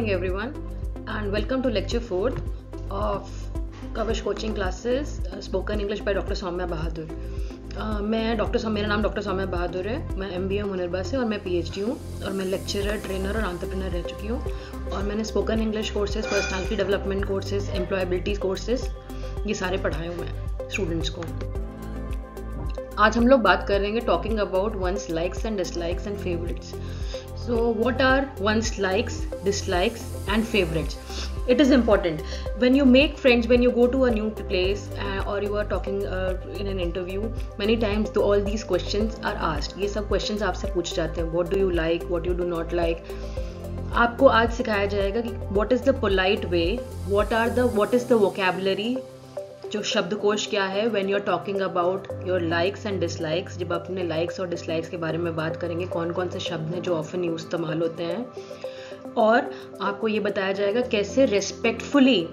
morning everyone and welcome to lecture 4th of Kavach coaching classes spoken English by doctor Saumya Bahadur. मेरा नाम doctor Saumya बहादुर है। मैं MBA मुनरबा से और मैं PhD हूँ और मैं लेक्चरर, ट्रेनर और एंटरप्रेन्योर रह चुकी हूँ और मैंने spoken English courses, personality development courses, employability courses ये सारे पढ़ाए हुए हैं स्टूडेंट्स को। आज हम लोग बात करेंगे talking about one's likes and dislikes and favourites. So what are one's likes, dislikes and favorites? It is important when you make friends, when you go to a new place or you are talking in an interview, many times all these questions are asked. ये सब questions आपसे पूछ जाते हैं. What do you like? What you do not like? आपको आज सिखाया जाएगा कि what is the polite way, what is the vocabulary, जो शब्दकोश क्या है when you are talking about your likes and dislikes. जब आप अपने लाइक्स और डिसलाइक्स के बारे में बात करेंगे, कौन कौन से शब्द हैं जो ऑफन यूज इस्तेमाल होते हैं, और आपको ये बताया जाएगा कैसे respectfully,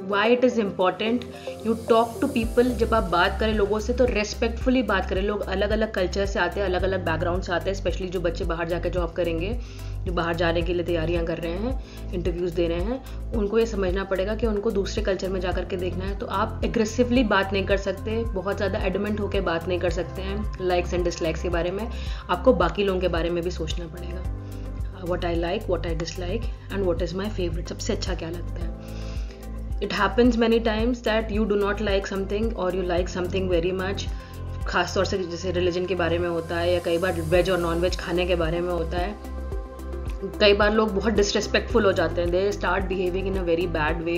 why it is important you talk to people. जब आप बात करें लोगों से तो रेस्पेक्टफुली बात करें। लोग अलग अलग कल्चर से आते हैं, अलग अलग बैकग्राउंड से आते हैं, स्पेशली जो बच्चे बाहर जाकर जॉब करेंगे, जो बाहर जाने के लिए तैयारियां कर रहे हैं, इंटरव्यूज़ दे रहे हैं, उनको ये समझना पड़ेगा कि उनको दूसरे कल्चर में जा करके देखना है। तो आप एग्रेसिवली बात नहीं कर सकते, बहुत ज़्यादा एडमेंट होकर बात नहीं कर सकते हैं लाइक्स एंड डिसलाइक्स के बारे में। आपको बाकी लोगों के बारे में भी सोचना पड़ेगा। What I like, what I dislike and what is my favourite, सबसे अच्छा क्या लगता है। It happens many times that you do not like something or you like something very much। खास तौर से जैसे रिलीजन के बारे में होता है या कई बार वेज और नॉन वेज खाने के बारे में होता है। कई बार लोग बहुत डिसरेस्पेक्टफुल हो जाते हैं। They start behaving in a very bad way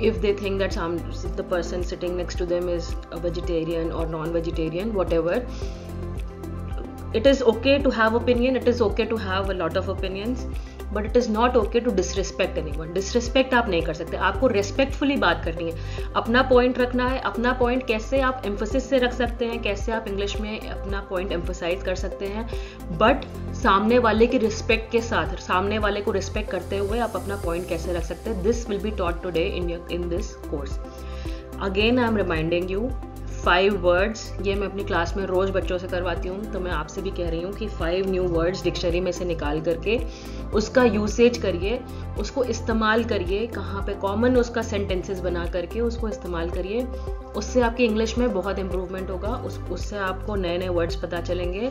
if they think that the person sitting next to them is a vegetarian or non-vegetarian, whatever. It is okay to have opinion, it is okay to have a lot of opinions, but it is not okay to disrespect anyone. Disrespect आप नहीं कर सकते, आपको respectfully बात करनी है, अपना point रखना है। अपना पॉइंट कैसे आप एम्फोसिस से रख सकते हैं, कैसे आप इंग्लिश में अपना पॉइंट एम्फोसाइज कर सकते हैं, बट सामने वाले की रिस्पेक्ट के साथ, सामने वाले को रिस्पेक्ट करते हुए आप अपना पॉइंट कैसे रख सकते हैं। This will be taught today in this course. Again I am reminding you 5 words, ये मैं अपनी क्लास में रोज़ बच्चों से करवाती हूँ, तो मैं आपसे भी कह रही हूँ कि 5 न्यू वर्ड्स डिक्शनरी में से निकाल करके उसका यूसेज करिए, उसको इस्तेमाल करिए, कहाँ पे कॉमन उसका सेंटेंसेस बना करके उसको इस्तेमाल करिए। उससे आपकी इंग्लिश में बहुत इंप्रूवमेंट होगा। उससे आपको नए नए वर्ड्स पता चलेंगे।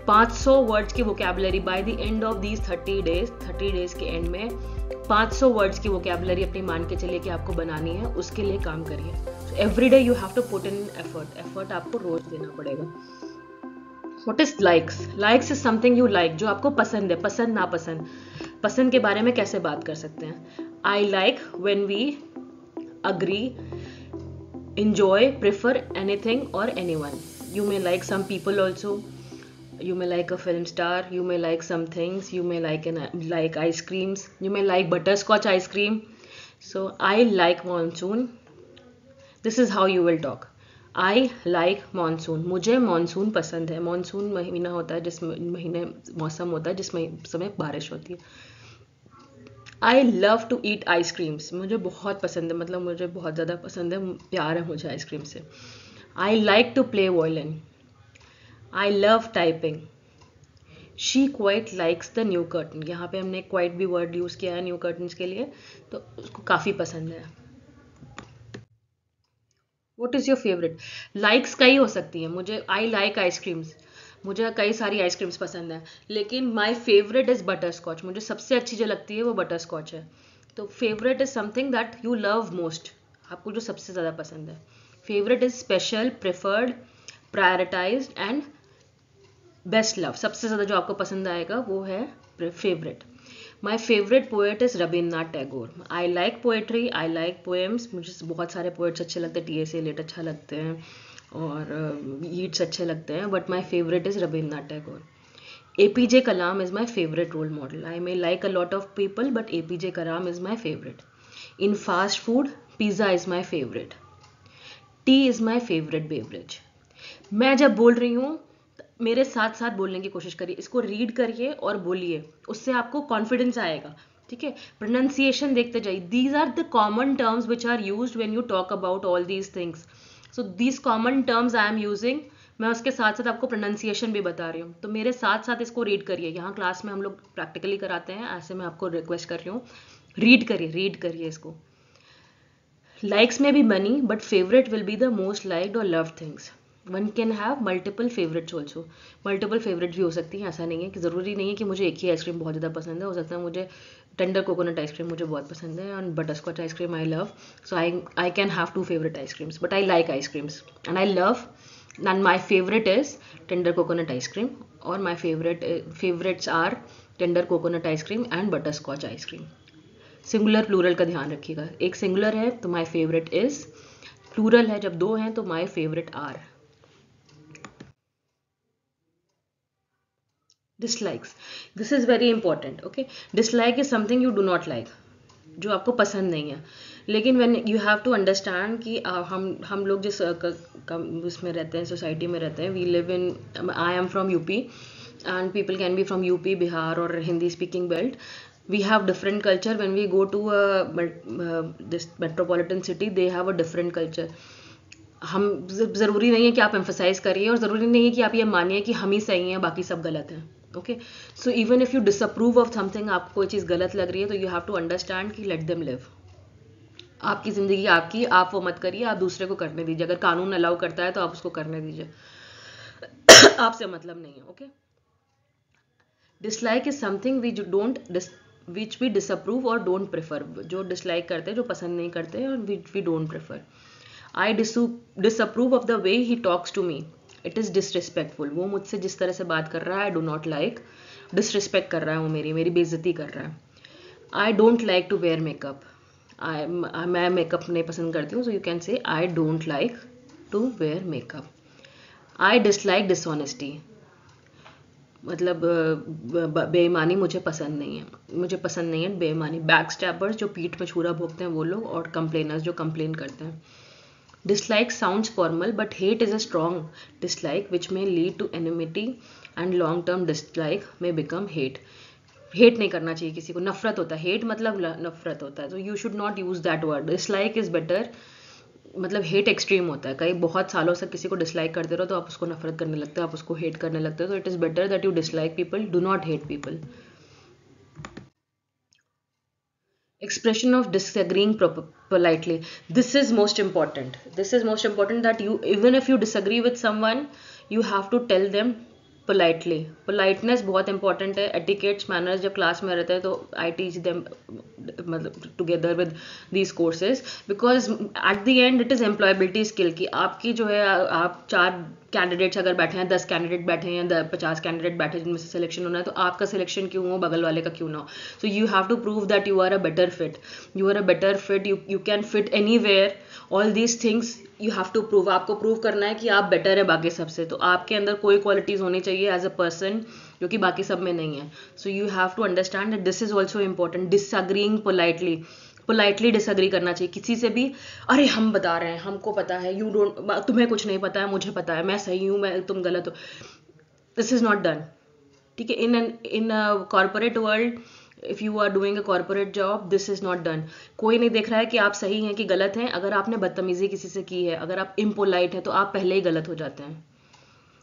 500 वर्ड्स की vocabulary by the end of these 30 days के एंड में 500 वर्ड्स की वोकैबुलरी अपनी मान के चलिए कि आपको बनानी है। उसके लिए काम करिए। Every day you have to put in effort आपको रोज देना पड़ेगा। What is likes? Likes is something you like, जो आपको पसंद है। पसंद नापसंद, पसंद के बारे में कैसे बात कर सकते हैं? I like when we agree, enjoy, prefer anything or anyone. You may like some people also. You may like a film star. You may like some things. You may like ice creams. You may like butterscotch ice cream. So I like monsoon. This is how you will talk. I like monsoon. मुझे monsoon पसंद है। Monsoon महीना होता है जिस महीने मौसम होता है जिसमें समय बारिश होती है। I love to eat ice creams, मुझे बहुत पसंद है, मतलब मुझे बहुत ज़्यादा पसंद है, प्यार है मुझे आइसक्रीम से। I like to play violin. I love typing. She quite likes the new curtain. यहाँ पे हमने क्वाइट भी वर्ड यूज़ किया है न्यू कर्टन्स के लिए, तो उसको काफ़ी पसंद है। What is your favourite? Likes कई हो सकती है। मुझे आई लाइक आइसक्रीम्स, मुझे कई सारी आइसक्रीम्स पसंद है, लेकिन my favourite is butterscotch. मुझे सबसे अच्छी जो लगती है वो बटर स्कॉच है। तो favourite is something that you love most, आपको जो सबसे ज़्यादा पसंद है। Favourite is special, preferred, prioritised and best love. सबसे ज़्यादा जो आपको पसंद आएगा वो है favourite. My favourite poet is Rabindranath Tagore. I like poetry, I like poems. मुझे बहुत सारे पोएट्स अच्छे लगते हैं, T.S. Eliot अच्छा लगते हैं और ईट्स अच्छे लगते हैं, but my favourite is Rabindranath Tagore. APJ Kalam is my favourite role model. I may like a lot of people but APJ Kalam is my favourite. In fast food pizza is my favourite. Tea is my favourite beverage. मैं जब बोल रही हूँ मेरे साथ साथ बोलने की कोशिश करिए, इसको रीड करिए और बोलिए, उससे आपको कॉन्फिडेंस आएगा। ठीक है, प्रोनाउंसिएशन देखते जाइए। These are the common terms which are used when you talk about all these things. So these common terms I am using. मैं उसके साथ साथ आपको प्रोनाउंसिएशन भी बता रही हूँ, तो मेरे साथ साथ इसको रीड करिए। यहाँ क्लास में हम लोग प्रैक्टिकली कराते हैं, ऐसे मैं आपको रिक्वेस्ट कर रही हूँ रीड करिए इसको. Likes may be many, but favorite will be the most liked or loved things. One can have multiple favorites also. Multiple favorites भी हो सकती हैं. ऐसा नहीं है कि ज़रूरी नहीं है कि मुझे एक ही आइसक्रीम बहुत ज़्यादा पसंद है. हो सकता है मुझे टेंडर कोकोनट आइसक्रीम मुझे बहुत पसंद है और butterscotch ice cream I love. So I can have two favourite ice creams, but I like ice creams and I love. And my favorite is tender coconut ice cream, or my favorites are tender coconut ice cream and butterscotch ice cream. Singular plural का ध्यान रखिएगा. एक singular है तो my favourite is, plural है जब दो हैं तो my favourite are. Dislikes, this is very important. Okay, dislike is something you do not like, जो आपको पसंद नहीं है. लेकिन when you have to understand कि हम लोग जिस उसमें रहते हैं, सोसाइटी में रहते हैं, we live in, I am from UP and people can be from UP, Bihar और Hindi speaking belt. We have different culture. When we go to this metropolitan city, they have a different culture. हम ज़रूरी नहीं है कि आप emphasize करिए और ज़रूरी नहीं है कि आप ये मानिए कि हम ही सही हैं बाकी सब गलत हैं. Okay, so even if you disapprove of something, आपको कोई चीज़ गलत लग रही है तो यू हैव टू अंडरस्टैंड कि लेट देम लिव. आपकी ज़िंदगी आपकी, आप वो मत करिए, आप दूसरे को करने दीजिए. अगर कानून अलाउ करता है तो आप उसको करने दीजिए. आपसे मतलब नहीं है. Okay, dislike is something which we disapprove or don't prefer. जो dislike करते हैं, जो पसंद नहीं करते हैं, और which we don't prefer. I disapprove of the way he talks to me. It is disrespectful. वो मुझसे जिस तरह से बात कर रहा है, I do not like. Disrespect कर रहा है वो मेरी बेइज्जती कर रहा है. I don't like to wear makeup. मैं मेकअप नहीं पसंद करती हूँ, so you can say I don't like to wear makeup. I dislike dishonesty. मतलब बेईमानी मुझे पसंद नहीं है बेईमानी. बैक स्टैपर्स जो पीठ में छुरा भोंकते हैं वो लोग, और कंप्लेनर्स जो कंप्लेन करते हैं. Dislike sounds formal but hate is a strong dislike which may lead to enmity and long term dislike may become hate. Hate नहीं करना चाहिए किसी को, नफरत होता है. हेट मतलब नफरत होता है, तो you should not use that word. Dislike is better. मतलब हेट एक्सट्रीम होता है. कई बहुत सालों से किसी को डिसलाइक करते रहो तो आप उसको नफरत करने लगते हो, आप उसको हेट करने लगते हो. तो it is better that you dislike people, do not hate people. Expression of disagreeing politely, this is most important. That you, even if you disagree with someone, you have to tell them politely. Politeness बहुत important है. etiquettes, manners जब class में रहते हैं तो I teach them मतलब together with these courses, because at the end it is employability skill कि आपकी जो है, आप 4 कैंडिडेट्स अगर बैठे हैं, 10 कैंडिडेट बैठे हैं, 50 कैंडिडेट बैठे जिनमें से सिलेक्शन होना है, तो आपका सिलेक्शन क्यों हो, बगल वाले का क्यों ना हो. So you have to prove that you are a better fit. You can fit anywhere. All these things you have to prove. आपको प्रूव करना है कि आप बेटर है बाकी सबसे. तो आपके अंदर कोई क्वालिटीज होनी चाहिए एज अ पर्सन जो कि बाकी सब में नहीं है. So you have to understand that this is also important. Disagreeing politely disagree करना चाहिए किसी से भी. अरे हम बता रहे हैं, हमको पता है, यू डोंट, तुम्हें कुछ नहीं पता है, मुझे पता है, मैं सही हूँ, तुम गलत हो. This is not done. ठीक है, in corporate world, if you are doing a corporate job, this is not done. कोई नहीं देख रहा है कि आप सही हैं कि गलत हैं. अगर आपने बदतमीजी किसी से की है, अगर आप इम्पोलाइट है, तो आप पहले ही गलत हो जाते हैं.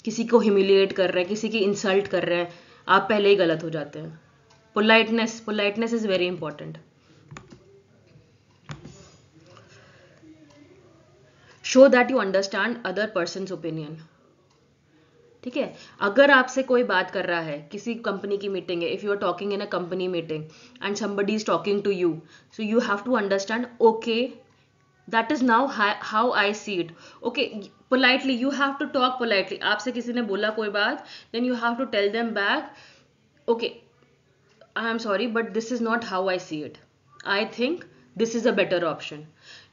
किसी को ह्यूमिलिएट कर रहे हैं, किसी की इंसल्ट कर रहे हैं, आप पहले ही गलत हो जाते हैं. Politeness is very important. Show that you understand other persons opinion. ठीक है, अगर आपसे कोई बात कर रहा है, किसी कंपनी की मीटिंग है, if you are talking in a company meeting and somebody is talking to you, so you have to understand, okay, that is now how I see it. Okay, politely you have to talk politely. आपसे किसी ने बोला कोई बात, then you have to tell them back, okay, I am sorry but this is not how I see it. I think this is a better option.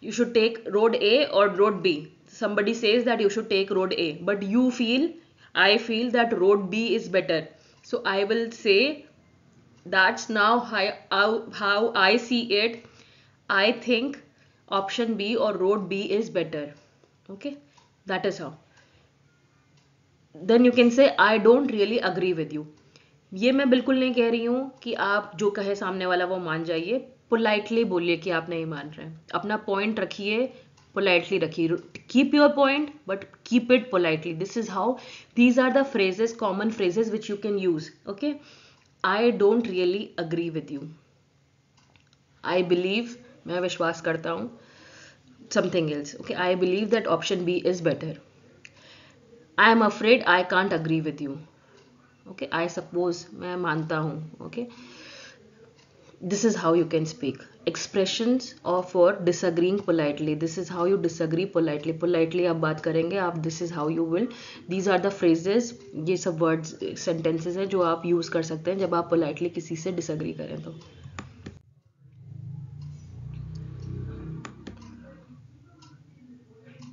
You should take road A or road B. Somebody says that you should take road A, but I feel that road B is better. So I will say that's now how I see it. I think option B or road B is better. Okay, that is how. Then you can say I don't really agree with you. ये मैं बिल्कुल नहीं कह रही हूँ कि आप जो कहे सामने वाला वो मान जाइए. पोलाइटली बोलिए कि आप नहीं मान रहे हैं. अपना पॉइंट रखिए, पोलाइटली रखिए. Keep your point but keep it politely. This is how, these are the phrases, common phrases which you can use. Okay, I don't really agree with you. I believe, मैं विश्वास करता हूँ, something else. Okay, I believe that option B is better. I am afraid I can't agree with you. Okay, I suppose, मैं मानता हूँ. Okay, this is how you can speak. Expressions of for disagreeing politely. This is how you disagree politely. Politely आप बात करेंगे आप. This is how you will. These are the phrases. ये सब words sentences हैं जो आप use कर सकते हैं जब आप politely किसी से disagree करें तो.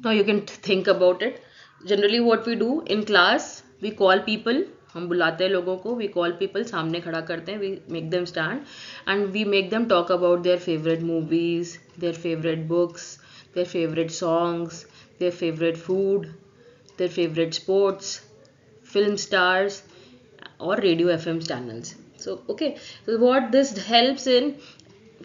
Now you can think about it. Generally what we do in class, we call people. हम बुलाते हैं लोगों को. We call people, सामने खड़ा करते हैं. We make them stand and we make them talk about their favorite movies, their favorite books, their favorite songs, their favorite food, their favorite sports, film stars or radio FM channels. So okay, so what this helps in,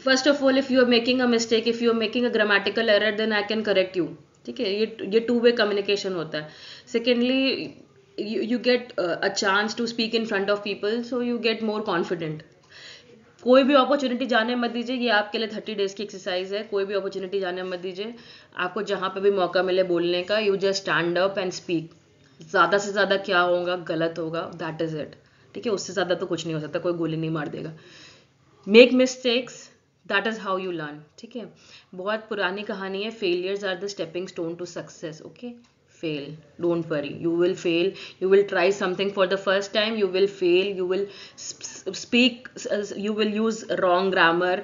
first of all, if you are making a mistake, if you are making a grammatical error, then I can correct you. ठीक है, ये two way communication होता है. Secondly you get a chance to speak in front of people, so you get more confident. कोई भी opportunity जाने मत दीजिए. ये आपके लिए 30 डेज की एक्सरसाइज है. कोई भी अपॉर्चुनिटी जाने मत दीजिए. आपको जहाँ पे भी मौका मिले बोलने का, you just stand up and speak. ज़्यादा से ज़्यादा क्या होगा, गलत होगा, दैट इज़ इट. ठीक है, उससे ज़्यादा तो कुछ नहीं हो सकता. कोई गोली नहीं मार देगा. Make mistakes, that is how you learn. ठीक है, बहुत पुरानी कहानी है. Failures are the stepping stone to success. Okay, fail, don't worry, you will fail. You will try something for the first time, you will fail, you will speak, you will use wrong grammar,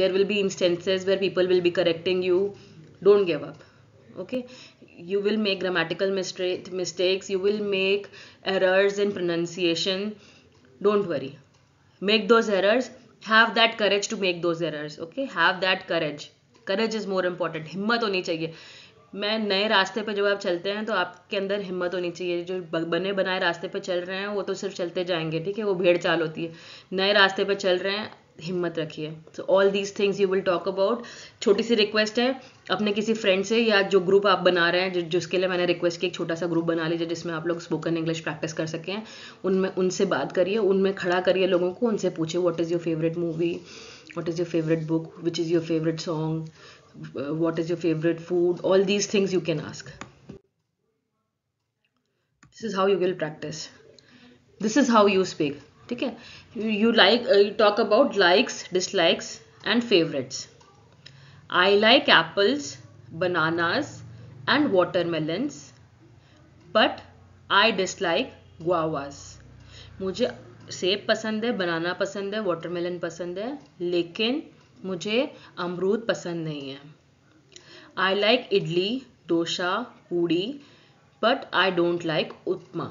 there will be instances where people will be correcting you. Don't give up. Okay, you will make grammatical mistakes, you will make errors in pronunciation. Don't worry, make those errors. Have that courage to make those errors. Okay, have that courage. Courage is more important. हिम्मत होनी चाहिए. मैं नए रास्ते पे जब आप चलते हैं तो आपके अंदर हिम्मत होनी चाहिए. जो बने बनाए रास्ते पे चल रहे हैं वो तो सिर्फ चलते जाएंगे. ठीक है, वो भेड़ चाल होती है. नए रास्ते पे चल रहे हैं, हिम्मत रखिए. So all these things you will talk about. छोटी सी रिक्वेस्ट है, अपने किसी फ्रेंड से या जो ग्रुप आप बना रहे हैं, जिसके लिए मैंने रिक्वेस्ट की, एक छोटा सा ग्रुप बना लीजिए जिसमें आप लोग स्पोकन इंग्लिश प्रैक्टिस कर सकें. उनमें उनसे बात करिए, उनमें खड़ा करिए लोगों को. उनसे पूछिए what is your favourite movie, what is your favourite book, which is your favourite song, what is your favorite food. All these things you can ask. This is how you will practice. This is how you speak. ठीक है, you like, you talk about likes, dislikes and favorites. I like apples, bananas and watermelons, but I dislike guavas. मुझे सेब पसंद है, बनाना पसंद है, watermelon पसंद है, लेकिन मुझे अमरूद पसंद नहीं है. I like idli, dosa, puri, but I don't like upma.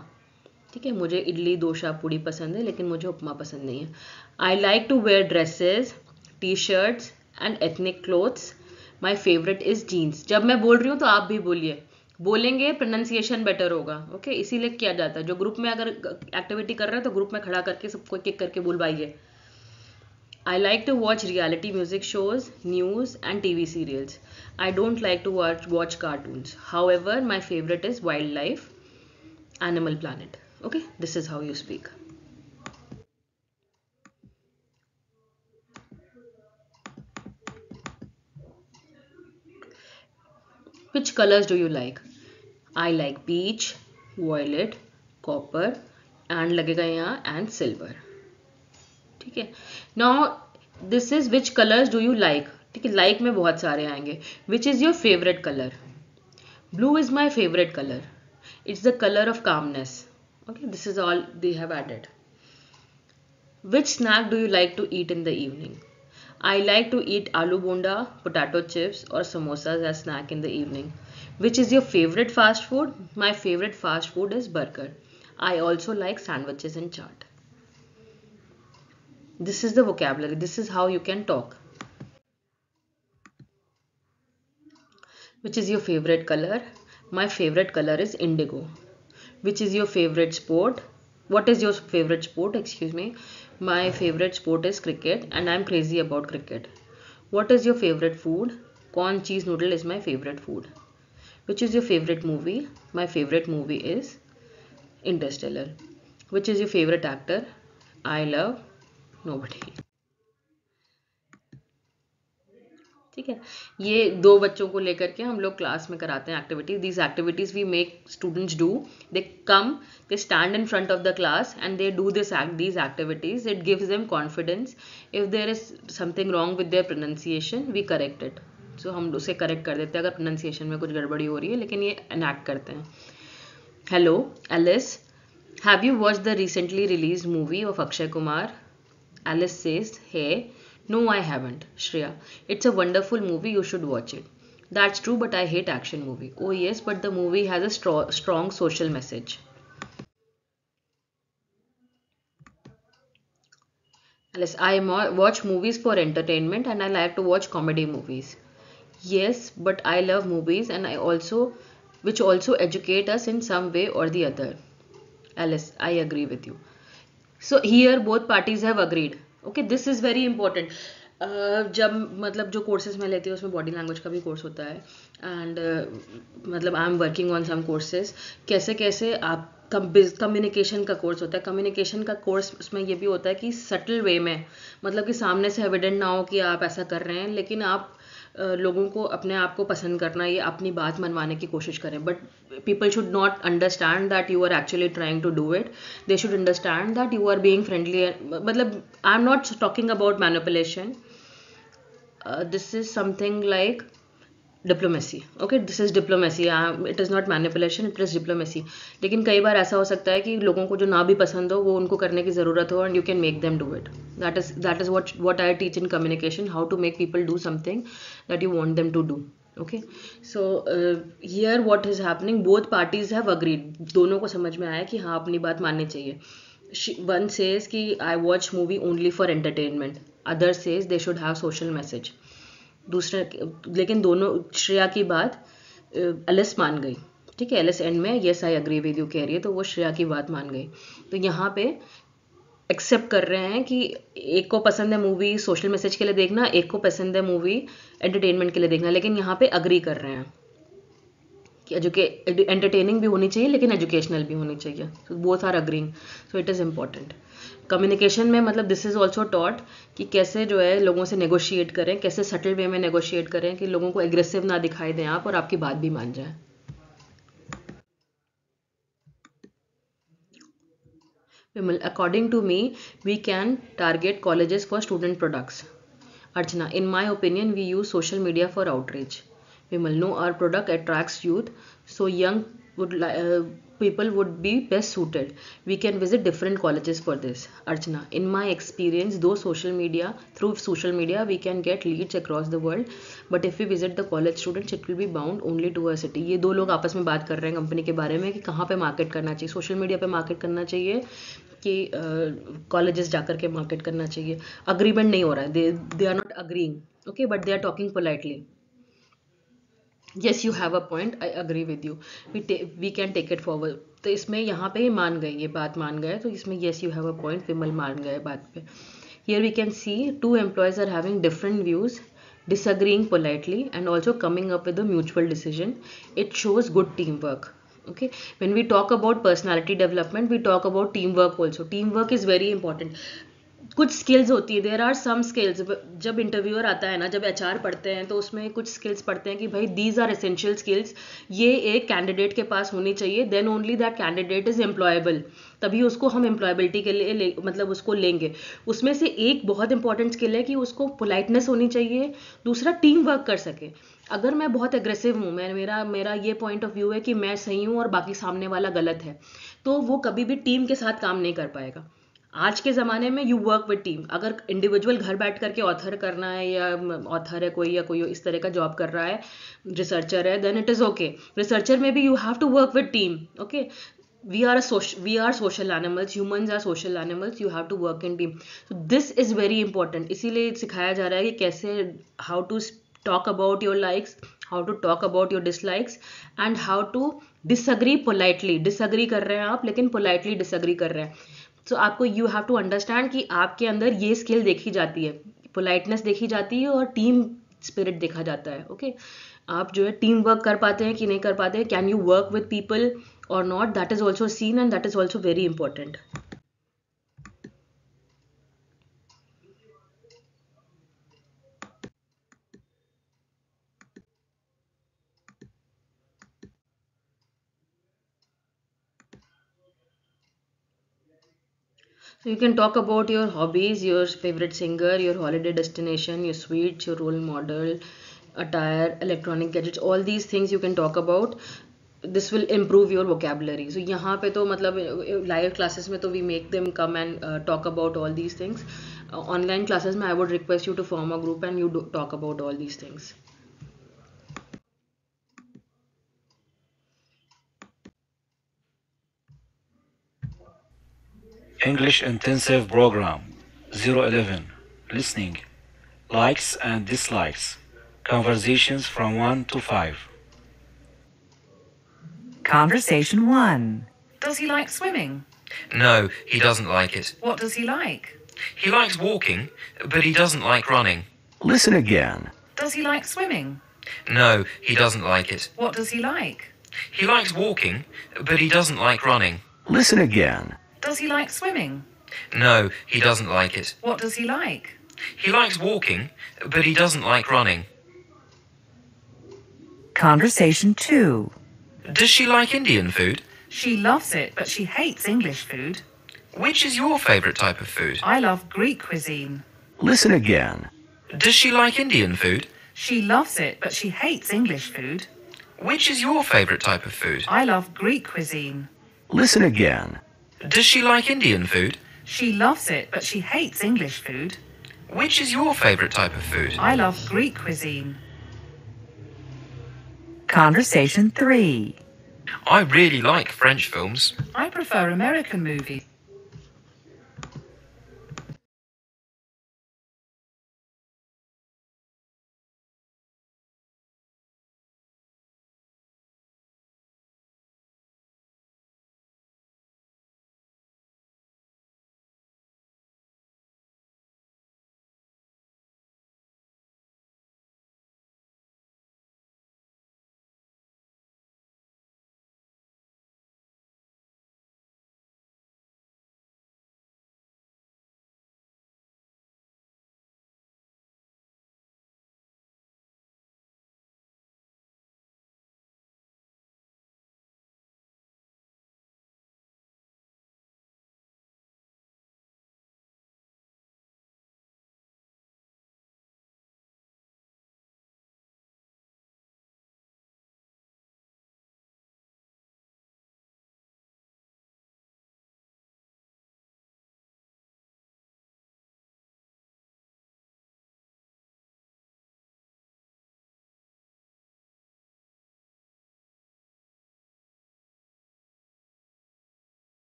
ठीक है, मुझे इडली, डोसा, पूड़ी पसंद है, लेकिन मुझे उपमा पसंद नहीं है. I like to wear dresses, T shirts and ethnic clothes. My favourite is jeans. जब मैं बोल रही हूँ तो आप भी बोलिए. बोलेंगे प्रोनाउंसिएशन बेटर होगा. ओके, इसीलिए किया जाता है. जो ग्रुप में अगर एक्टिविटी कर रहे हैं तो ग्रुप में खड़ा करके सबको एक एक करके बुलवाइए. I like to watch reality music shows, news and TV serials. I don't like to watch cartoons. However, my favorite is wildlife, Animal Planet. Okay, this is how you speak. Which colors do you like? I like peach, violet, copper and लगेगा यहाँ and silver. ठीक है, now this is which colours do you like. ठीक है, like में बहुत सारे आएंगे. Which is your favourite colour? Blue is my favourite colour. It's the colour of calmness. Okay, this is all they have added. Which snack do you like to eat in the evening? I like to eat aloo bonda, potato chips और samosas as snack in the evening. Which is your favourite fast food? My favourite fast food is burger. I also like sandwiches and chaat. This is the vocabulary. This is how you can talk. Which is your favorite color? My favorite color is indigo. Which is your favorite sport? What is your favorite sport? Excuse me. My favorite sport is cricket and I'm crazy about cricket. What is your favorite food? Corn cheese noodle is my favorite food. Which is your favorite movie? My favorite movie is Interstellar. Which is your favorite actor? I love nobody. ठीक है, ये 2 बच्चों को लेकर के हम लोग class में कराते हैं activities. These activities we make students do. They come, they stand in front of the class and they do these activities. It gives them confidence. If there is something wrong with their pronunciation, we correct it. So हम उसे correct कर देते हैं अगर pronunciation में कुछ गड़बड़ी हो रही है, लेकिन ये enact करते हैं. Hello, Alice. Have you watched the recently released movie of Akshay Kumar? Alice says, hey. No, I haven't. Shreya, it's a wonderful movie. You should watch it. That's true, but I hate action movie. Oh yes, but the movie has a strong social message. Alice, I watch movies for entertainment and I like to watch comedy movies. Yes, but I love movies and which also educate us in some way or the other. Alice, I agree with you. So here both parties have agreed. Okay, this is very important. जब मतलब जो courses मैं लेती हूँ उसमें body language का भी course होता है एंड मतलब I am working on some courses. कैसे कैसे आप कम्युनिकेशन का कोर्स होता है. कम्युनिकेशन का कोर्स उसमें ये भी होता है कि सटल वे में, मतलब कि सामने से एविडेंट ना हो कि आप ऐसा कर रहे हैं, लेकिन आप लोगों को अपने आप को पसंद करना, ये अपनी बात मनवाने की कोशिश करें. But people should not understand that you are actually trying to do it. They should understand that you are being friendly. मतलब I'm not talking about manipulation. This is something like diplomacy. Okay, this is diplomacy. It is not manipulation, it is diplomacy. लेकिन कई बार ऐसा हो सकता है कि लोगों को जो ना भी पसंद हो वो उनको करने की ज़रूरत हो, and you can make them do it. That is what I teach in communication, how to make people do something that you want them to do. Okay, so here what is happening, both parties have agreed. दोनों को समझ में आया कि हाँ अपनी बात माननी चाहिए. One says कि I watch movie only for entertainment. Other says they should have social message. दूसरे लेकिन दोनों, श्रेया की बात एलिस मान गई. ठीक है, एलिस एंड में yes I agree with you कह रही है, तो वो श्रेया की बात मान गई. तो यहाँ पे एक्सेप्ट कर रहे हैं कि एक को पसंद है मूवी सोशल मैसेज के लिए देखना, एक को पसंद है मूवी एंटरटेनमेंट के लिए देखना, लेकिन यहाँ पे अग्री कर रहे हैं कि एंटरटेनिंग भी होनी चाहिए लेकिन एजुकेशनल भी होनी चाहिए. So both are agreeing, so it is important. Communication में मतलब दिस इज़ ऑल्सो टॉट कि कैसे जो है लोगों से नेगोशिएट करें, कैसे सटल वे में नेगोशिएट करें कि लोगों को एग्रेसिव ना दिखाई दें आप और आपकी बात भी मान जाए. Vimal, according to me, we can target colleges for student products. Archana, in my opinion, we use social media for outreach. Vimal, no, our product attracts youth, so young people would be best suited. We can visit different colleges for this. Archana, in my experience, through social media, we can get leads across the world. But if we visit the college students, it will be bound only to a city. ये 2 लोग आपस में बात कर रहे हैं company के बारे में कि कहाँ पे मार्केट करना चाहिए. सोशल मीडिया पे मार्केट करना चाहिए कि कॉलेजेस जाकर के मार्केट करना चाहिए. अग्रीमेंट नहीं हो रहा है. They are not agreeing. Okay, but they are talking politely. Yes, you have a point, I agree with you, we can take it forward. तो इसमें यहाँ पे मान गए, ये बात मान गए, तो इसमें yes you have a point, Vimal मान गए बात पे. Here we can see 2 employees are having different views, disagreeing politely and also coming up with a mutual decision. It shows good teamwork. Okay, when we talk about personality development, we talk about teamwork also. Teamwork is very important. कुछ skills होती है, there are some skills. जब interviewer आता है ना, जब HR पढ़ते हैं तो उसमें कुछ स्किल्स पढ़ते हैं कि भाई दीज आर एसेंशियल स्किल्स, ये एक कैंडिडेट के पास होनी चाहिए, then only that candidate is employable. तभी उसको हम एम्प्लॉयबिलिटी के लिए मतलब उसको लेंगे. उसमें से एक बहुत इंपॉर्टेंट स्किल है कि उसको पोलाइटनेस होनी चाहिए, दूसरा टीम वर्क कर सके. अगर मैं बहुत एग्रेसिव हूँ, मेरा ये पॉइंट ऑफ व्यू है कि मैं सही हूँ और बाकी सामने वाला गलत है, तो वो कभी भी टीम के साथ काम नहीं कर पाएगा. आज के ज़माने में यू वर्क विद टीम. अगर इंडिविजुअल घर बैठ करके ऑथर करना है, या ऑथर है कोई, या कोई इस तरह का जॉब कर रहा है, रिसर्चर है, then it is okay. Researcher में भी you have to work with team. Okay, we are social animals, humans are social animals, you have to work in team. So this is very important. इसीलिए सिखाया जा रहा है कि कैसे how to talk about your likes, how to talk about your dislikes, and how to disagree politely. disagree कर रहे हैं आप, लेकिन politely disagree कर रहे हैं. So आपको you have to understand कि आपके अंदर ये स्किल देखी जाती है, पोलाइटनेस देखी जाती है और टीम स्पिरिट देखा जाता है. ओके, आप जो है टीम वर्क कर पाते हैं कि नहीं कर पाते हैं, can you work with people और not, that is also seen and that is also very important. So you can talk about your hobbies, your favorite singer, your holiday destination, your sweets, your role model, attire, electronic gadgets, all these things you can talk about. This will improve your vocabulary. So यहाँ पे तो मतलब live classes में तो we make them come and talk about all these things. Online classes में I would request you to form a group and you talk about all these things. English Intensive Program 011. Listening. Likes and dislikes. Conversations from 1 to 5. Conversation 1. Does he like swimming? No, he doesn't like it. What does he like? He likes walking, but he doesn't like running. Listen again. Does he like swimming? No, he doesn't like it. What does he like? He likes walking, but he doesn't like running. Listen again. Does he like swimming? No, he doesn't like it. What does he like? He likes walking, but he doesn't like running. Conversation 2. Does she like Indian food? She loves it, but she hates English food. Which is your favourite type of food? I love Greek cuisine. Listen again. Does she like Indian food? She loves it, but she hates English food. Which is your favourite type of food? I love Greek cuisine. Listen again. Does she like Indian food? She loves it, but she hates English food. Which is your favourite type of food? I love Greek cuisine. Conversation 3. I really like French films. I prefer American movies.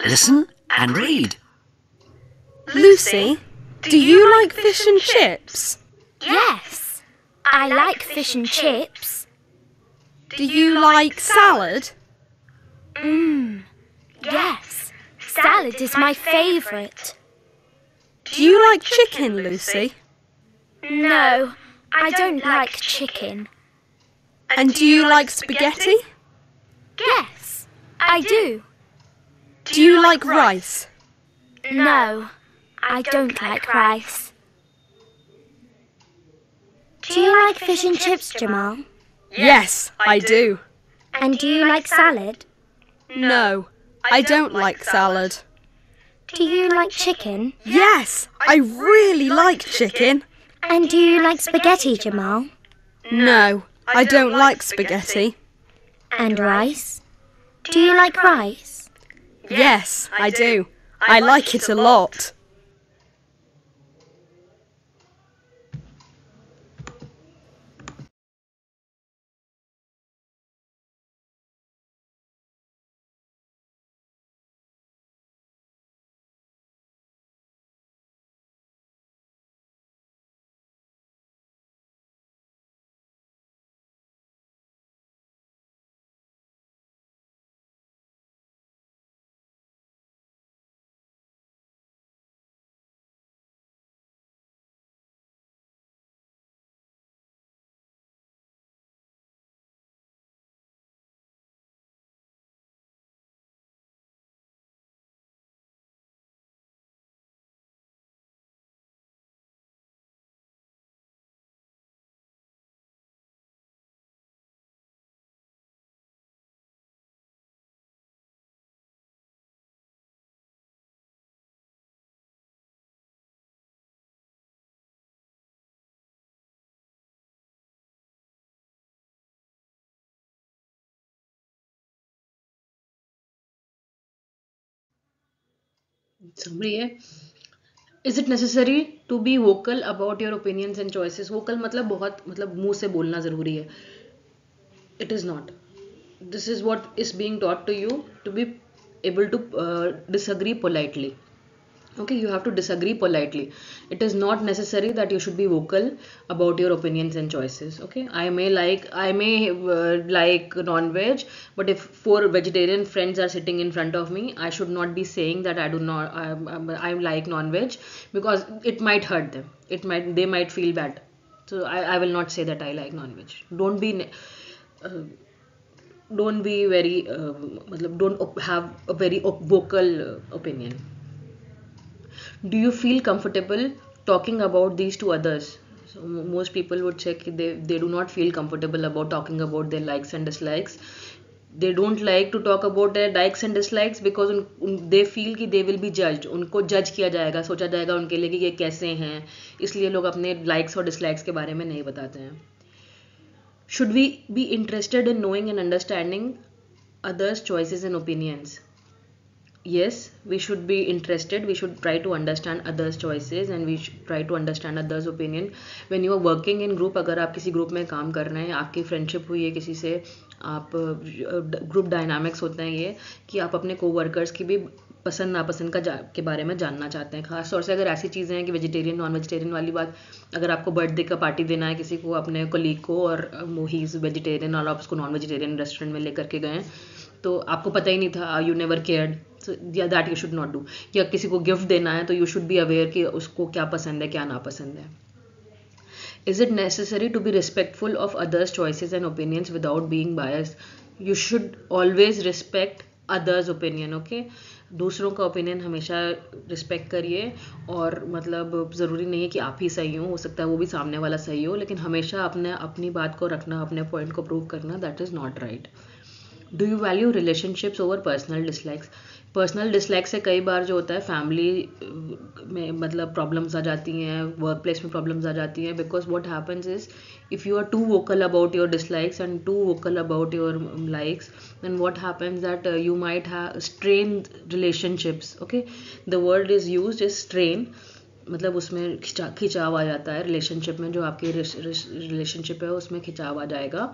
Listen and read. Lucy, do you like fish and chips? Yes, I like fish and chips. Do you like salad? Yes, salad is my favourite. Do you like chicken, Lucy? No, I don't like chicken. And do you like spaghetti? Yes, I do. Do you like rice? No, I don't like rice. Do you like fish and chips, Jamal? Yes, I do. And do you like salad? No, I don't like salad. Do you like chicken? Yes, I really like chicken. And do you like spaghetti, Jamal? No, I don't like spaghetti. And rice? Do you like rice? Yes, I do. I like it a lot. Summary है. Is it necessary to be vocal about your opinions and choices? Vocal मतलब बहुत मतलब मुंह से बोलना ज़रूरी है. It is not. This is what is being taught to you to be able to disagree politely. Okay, you have to disagree politely. It is not necessary that you should be vocal about your opinions and choices. Okay, I may like non-veg, but if 4 vegetarian friends are sitting in front of me, I should not be saying that I like non-veg, because it might hurt them. They might feel bad. So I will not say that I like non-veg. Don't be very don't have a very vocal opinion. Do you feel comfortable talking about these to others? So most people would say they do not feel comfortable about talking about their likes and dislikes. They don't like to talk about their likes and dislikes because they feel कि they will be judged. उनको judge किया जाएगा, सोचा जाएगा उनके लिए कि ये कैसे हैं, इसलिए लोग अपने likes और dislikes के बारे में नहीं बताते हैं. Should we be interested in knowing and understanding others' choices and opinions? Yes, we should be interested. We should try to understand others' choices and we should try to understand others' opinion. When you are working in group, अगर आप किसी group में काम कर रहे हैं, आपकी friendship हुई है किसी से, आप ग्रुप डायनामिक्स होते हैं ये कि आप अपने कोवर्कर्स की भी पसंद नापसंद के बारे में जानना चाहते हैं. खास तौर से अगर ऐसी चीज़ें हैं कि वेजिटेरियन नॉन वेजिटेरियन वाली बात, अगर आपको बर्थडे का पार्टी देना है किसी को, अपने कोलीग को, और ही इज़ वेजिटेरियन और आप उसको नॉन वेजिटेरियन रेस्टोरेंट में लेकर के गए, तो आपको पता ही नहीं था, you never cared, so that you should not do. या किसी को गिफ्ट देना है तो यू शुड बी अवेयर कि उसको क्या पसंद है क्या नापसंद है. Is it necessary to be respectful of others' choices and opinions without being biased? You should always respect others' opinion, okay? दूसरों का ओपिनियन हमेशा रिस्पेक्ट करिए, और मतलब ज़रूरी नहीं है कि आप ही सही हो सकता है वो भी सामने वाला सही हो, लेकिन हमेशा अपनी बात को रखना, अपने पॉइंट को प्रूव करना, that is not right. Do you value relationships over personal dislikes? Personal dislike से कई बार जो होता है फैमिली में मतलब प्रॉब्लम्स आ जाती हैं, वर्क प्लेस में प्रॉब्लम्स आ जाती हैं, because what happens is if you are too vocal about your dislikes and too vocal about your likes, then what happens that you might have strained relationships. Okay, the word is used is strain, मतलब उसमें खिंचाव आ जाता है relationship में, जो आपकी relationship है उसमें खिंचाव आ जाएगा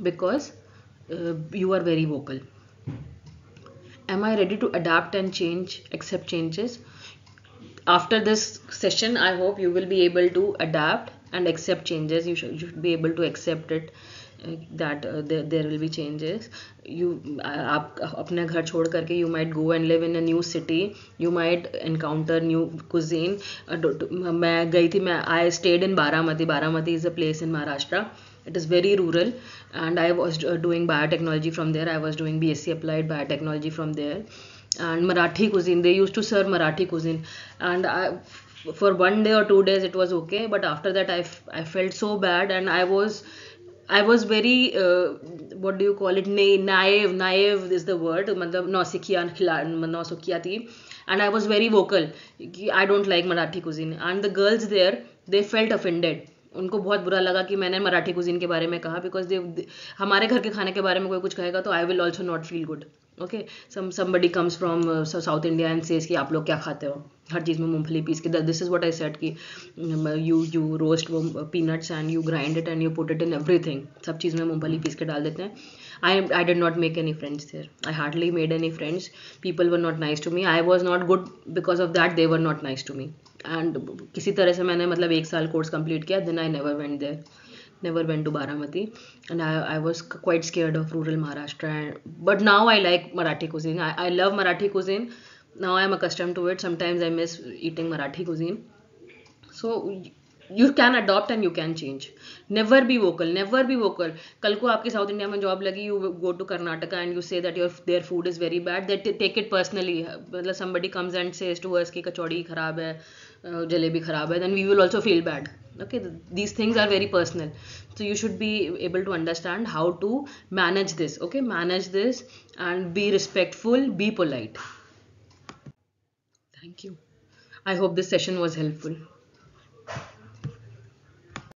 because you are very vocal. Am I ready to adapt and accept changes? After this session, I hope you will be able to adapt and accept changes. You should be able to accept it. that there will be changes. आप अपने घर छोड़ करके you might go and live in a new city, you might encounter new cuisine. मैं गई थी, I stayed in Baramati. Baramati is a place in Maharashtra. It is very rural, and I was doing biotechnology from there. I was doing BSc Applied Biotechnology from there. And Marathi cuisine, they used to serve Marathi cuisine, and for 1 day or 2 days it was okay, but after that I felt so bad, and I was very what do you call it, naive is the word, मतलब नौसिखिया थी, and I was very vocal कि I don't like Marathi cuisine, and the girls there, they felt offended. उनको बहुत बुरा लगा कि मैंने Marathi cuisine के बारे में कहा, बिकॉज हमारे घर के खाने के बारे में कोई कुछ कहेगा तो I will also not feel good. Okay, somebody comes from south India and says कि आप लोग क्या खाते हो, हर चीज़ में मूंगफली पीस के. This is what I said कि you roast peanuts and you grind it and you put it in everything. सब चीज़ में मूंगफली पीस के डाल देते हैं. I did not make any friends there. I hardly made any friends. People were not nice to me. I was not good because of that. They were not nice to me. And किसी तरह से मैंने मतलब 1 साल course complete किया. Then I never went there. Never went to Baramati. And I was quite scared of rural Maharashtra. But now I like Marathi cuisine. I love Marathi cuisine. Now I am accustomed to it. Sometimes I miss eating Marathi cuisine. So you can adopt and you can change. Never be vocal. Never be vocal. कल को आपकी south India में job लगी, you go to Karnataka and you say that their food is very bad. They take it personally. मतलब somebody comes and says to us कि कचौड़ी खराब है, जलेबी खराब है, then we will also feel bad. Okay, these things are very personal. So you should be able to understand how to manage this. Okay, manage this and be respectful, be polite. Thank you. I hope this session was helpful.